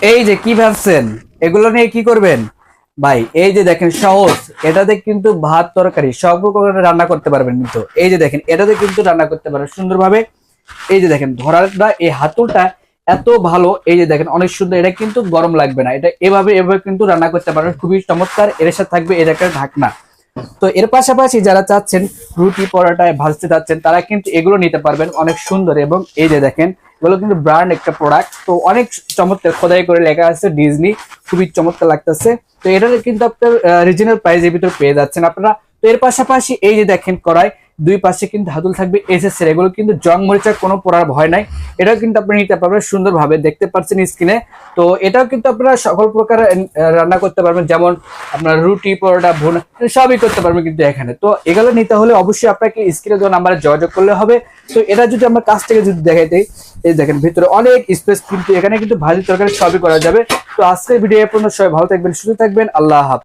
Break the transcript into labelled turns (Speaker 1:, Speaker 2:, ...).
Speaker 1: এই যে কি ভাবছেন এগুলো নিয়ে কি করবেন ভাই? এই যে দেখেন সহজ, এটাতে কিন্তু ভাত তরকারি সব রকমের রান্না করতে পারবেন। কিন্তু এই যে দেখেন এটাতে কিন্তু রান্না করতে পারবেন সুন্দরভাবে। এই যে দেখেন ধরাটা, এই হাতুলটা এত ভালো, এই যে দেখেন অনেক সুন্দর। এটা কিন্তু গরম লাগবে না, এটা এভাবে এভাবে কিন্তু রান্না করতে পারবেন, খুবই চমৎকার। এর সাথে থাকবে এর একটা ঢাকনা। তো এর পাশাপাশি যারা চাচ্ছেন রুটি পরোটায় ভাজতে চাচ্ছেন, তারা কিন্তু এগুলো নিতে পারবেন, অনেক সুন্দর। এবং এই যে দেখেন এগুলো কিন্তু ব্র্যান্ড একটা প্রোডাক্ট, তো অনেক চমৎকার, খোদাই করে লেখা আছে ডিজনি, খুবই চমৎকার লাগতেছে। তো এটা কিন্তু আপনার রিজনাল প্রাইজের ভিতর পেয়ে যাচ্ছেন আপনারা। তো এর পাশাপাশি এই যে দেখেন কড়াই, দুই পাশে কিন্তু হাতল থাকবে এসএসএর, এগুলো কিন্তু জং মরিচার কোনো পড়ার ভয় নাই। এটাও কিন্তু আপনি নিতে পারবেন সুন্দরভাবে, দেখতে পাচ্ছেন স্ক্রিনে। তো এটাও কিন্তু আপনারা সকল প্রকার রান্না করতে পারবেন, যেমন আপনার রুটি পরোটা ভুনা সবই করতে পারবেন কিন্তু এখানে। তো এগুলো নিতে হলে অবশ্যই আপনাকে স্ক্রিনে দেওয়া নাম্বারে যোগাযোগ করলে হবে। তো এটা যদি আমরা কাছ থেকে যদি দেখাই দিই, এই দেখেন ভিতরে অনেক স্পেস, কিন্তু এখানে কিন্তু ভাজি তরকারি সবই করা যাবে। তো আজকের ভিডিও পর্যন্ত সবাই ভালো থাকবেন, সুস্থ থাকবেন, আল্লাহ হাফেজ।